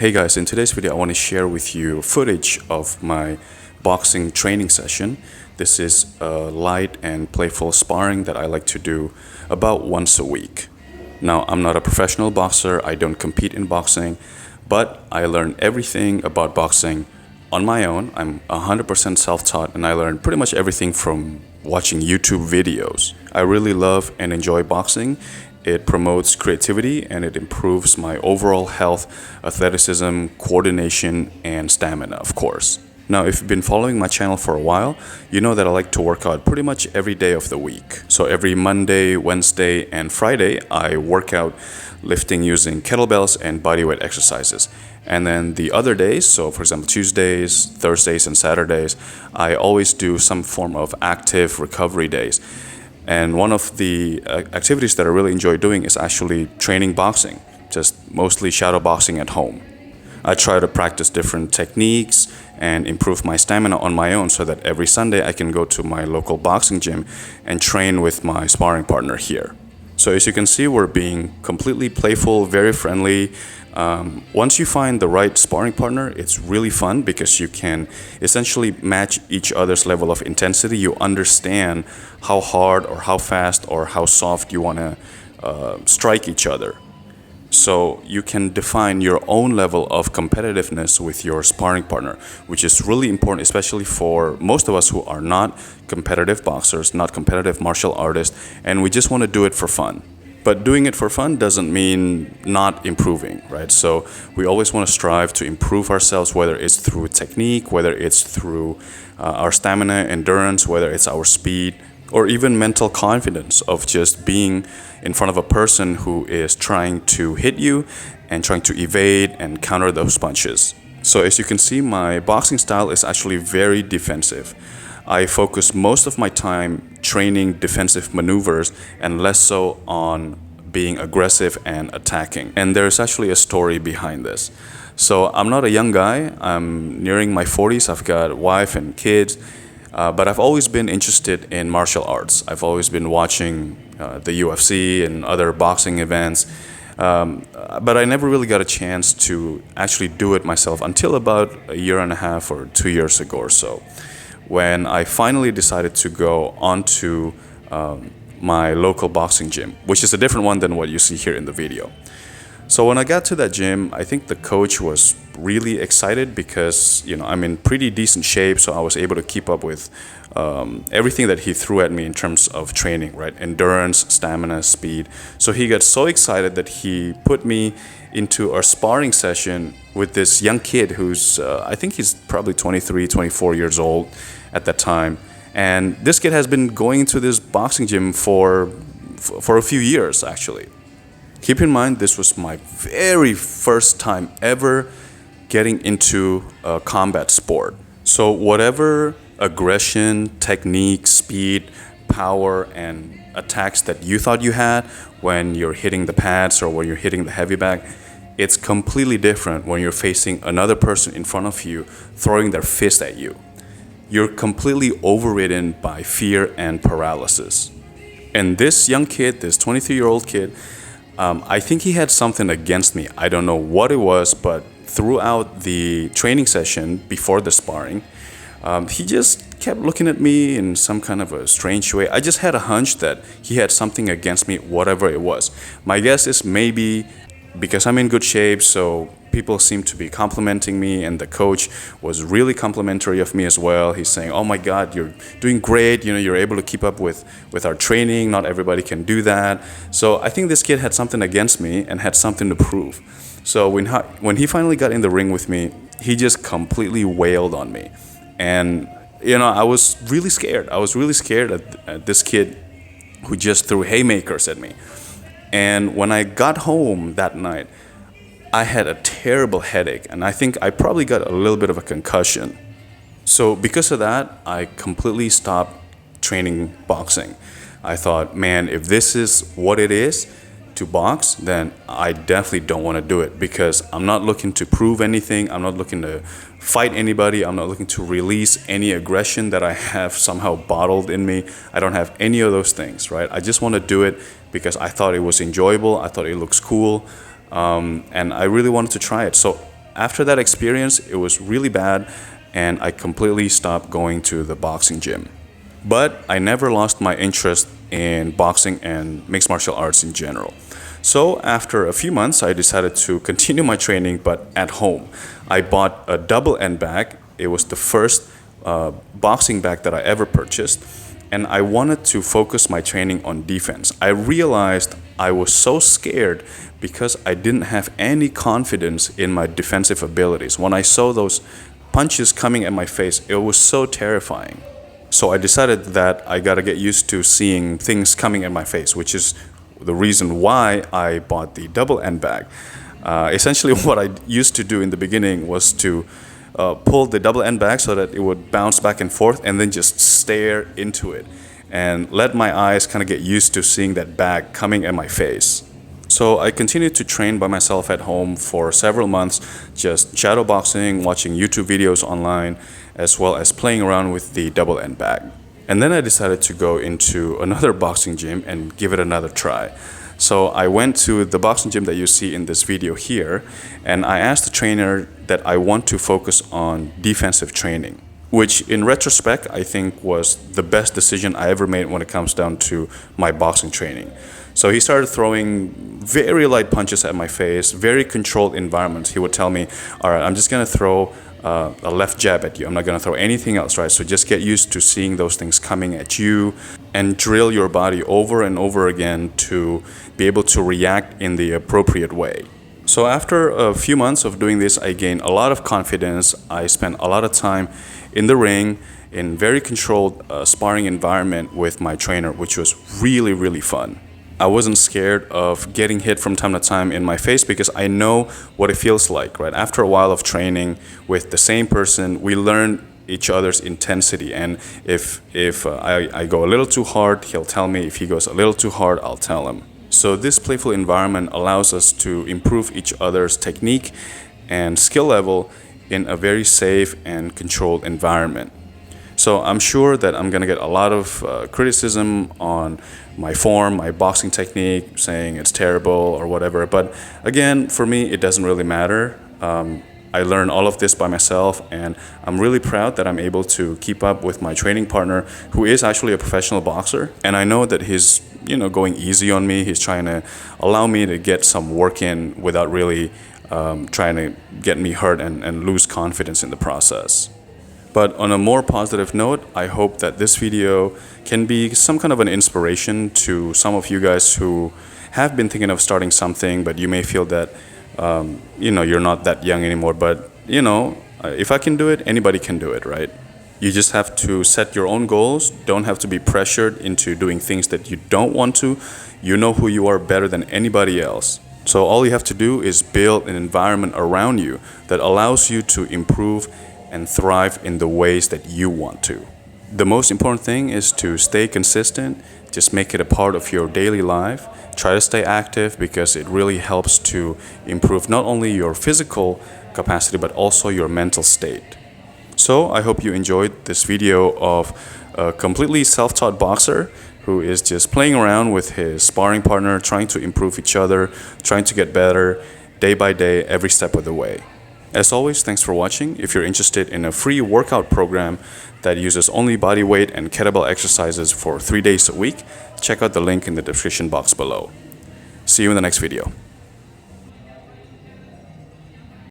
Hey guys, in today's video I want to share with you footage of my boxing training session. This is a light and playful sparring that I like to do about once a week. Now, I'm not a professional boxer, I don't compete in boxing, but I learned everything about boxing on my own. I'm 100% self-taught and I learned pretty much everything from watching YouTube videos. I really love and enjoy boxing. It promotes creativity and it improves my overall health, athleticism, coordination, and stamina, of course. Now, if you've been following my channel for a while, you know that I like to work out pretty much every day of the week. So every Monday, Wednesday, and Friday, I work out lifting using kettlebells and bodyweight exercises. And then the other days, so for example, Tuesdays, Thursdays, and Saturdays, I always do some form of active recovery days. And one of the activities that I really enjoy doing is actually training boxing, just mostly shadow boxing at home. I try to practice different techniques and improve my stamina on my own so that every Sunday I can go to my local boxing gym and train with my sparring partner here. So as you can see, we're being completely playful, very friendly. Once you find the right sparring partner, it's really fun because you can essentially match each other's level of intensity. You understand how hard or how fast or how soft you want to strike each other. So you can define your own level of competitiveness with your sparring partner, which is really important, especially for most of us who are not competitive boxers, not competitive martial artists, and we just want to do it for fun. But doing it for fun doesn't mean not improving, right? So we always want to strive to improve ourselves, whether it's through technique, whether it's through our stamina, endurance, whether it's our speed, or even mental confidence of just being in front of a person who is trying to hit you and trying to evade and counter those punches. So as you can see, my boxing style is actually very defensive. I focus most of my time training defensive maneuvers and less so on being aggressive and attacking. And there's actually a story behind this. So I'm not a young guy, I'm nearing my 40s, I've got a wife and kids. But I've always been interested in martial arts. I've always been watching the UFC and other boxing events. But I never really got a chance to actually do it myself until about a year and a half or 2 years ago or so, when I finally decided to go onto my local boxing gym, which is a different one than what you see here in the video. So when I got to that gym, I think the coach was really excited because, I'm in pretty decent shape, so I was able to keep up with everything that he threw at me in terms of training, right? Endurance, stamina, speed. So he got so excited that he put me into a sparring session with this young kid who's, I think he's probably 23, 24 years old at that time. And this kid has been going to this boxing gym for a few years, actually. Keep in mind, this was my very first time ever getting into a combat sport. So whatever aggression, technique, speed, power, and attacks that you thought you had when you're hitting the pads or when you're hitting the heavy bag, it's completely different when you're facing another person in front of you throwing their fist at you. You're completely overridden by fear and paralysis. And this young kid, this 23-year-old kid, I think he had something against me. I don't know what it was, but throughout the training session before the sparring, he just kept looking at me in some kind of a strange way. I just had a hunch that he had something against me, whatever it was. My guess is maybe because I'm in good shape, so people seem to be complimenting me, and the coach was really complimentary of me as well. He's saying, "Oh my God, you're doing great. You're able to keep up with our training. Not everybody can do that." So I think this kid had something against me and had something to prove. So when he finally got in the ring with me, he just completely wailed on me. And, I was really scared. I was really scared at this kid who just threw haymakers at me. And when I got home that night, I had a terrible headache, and I think I probably got a little bit of a concussion. So because of that, I completely stopped training boxing. I thought, man, if this is what it is to box, then I definitely don't want to do it because I'm not looking to prove anything. I'm not looking to fight anybody. I'm not looking to release any aggression that I have somehow bottled in me. I don't have any of those things, right? I just want to do it because I thought it was enjoyable. I thought it looks cool. And I really wanted to try it. So After that experience, it was really bad, and I completely stopped going to the boxing gym. But I never lost my interest in boxing and mixed martial arts in general. So after a few months, I decided to continue my training, but at home. I bought a double end bag. It was the first boxing bag that I ever purchased, and I wanted to focus my training on defense. I realized I was so scared because I didn't have any confidence in my defensive abilities. When I saw those punches coming at my face, it was so terrifying. So I decided that I gotta get used to seeing things coming at my face, which is the reason why I bought the double end bag. Essentially, what I used to do in the beginning was to pull the double end bag so that it would bounce back and forth, and then just stare into it and let my eyes kind of get used to seeing that bag coming at my face. So I continued to train by myself at home for several months, just shadow boxing, watching YouTube videos online, as well as playing around with the double end bag. And then I decided to go into another boxing gym and give it another try. So I went to the boxing gym that you see in this video here, and I asked the trainer that I want to focus on defensive training, which in retrospect I think was the best decision I ever made when it comes down to my boxing training. So he started throwing very light punches at my face, very controlled environments. He would tell me, all right, I'm just gonna throw a left jab at you. I'm not gonna throw anything else, right? So just get used to seeing those things coming at you and drill your body over and over again to be able to react in the appropriate way. So after a few months of doing this, I gained a lot of confidence. I spent a lot of time in the ring in very controlled sparring environment with my trainer, which was really, really fun. I wasn't scared of getting hit from time to time in my face because I know what it feels like, right? After a while of training with the same person, we learn each other's intensity. And if I go a little too hard, he'll tell me. If he goes a little too hard, I'll tell him. So this playful environment allows us to improve each other's technique and skill level in a very safe and controlled environment. So I'm sure that I'm gonna get a lot of criticism on my form, my boxing technique, saying it's terrible or whatever. But again, for me, it doesn't really matter. I learned all of this by myself, and I'm really proud that I'm able to keep up with my training partner, who is actually a professional boxer. And I know that he's, going easy on me. He's trying to allow me to get some work in without really trying to get me hurt and lose confidence in the process. But on a more positive note, I hope that this video can be some kind of an inspiration to some of you guys who have been thinking of starting something, but you may feel that, you're not that young anymore. But, if I can do it, anybody can do it, right? You just have to set your own goals. Don't have to be pressured into doing things that you don't want to. You know who you are better than anybody else. So all you have to do is build an environment around you that allows you to improve and thrive in the ways that you want to. The most important thing is to stay consistent. Just make it a part of your daily life. Try to stay active because it really helps to improve not only your physical capacity but also your mental state. So I hope you enjoyed this video of a completely self-taught boxer who is just playing around with his sparring partner, trying to improve each other, trying to get better day by day, every step of the way. As always, thanks for watching. If you're interested in a free workout program that uses only body weight and kettlebell exercises for 3 days a week, check out the link in the description box below. See you in the next video.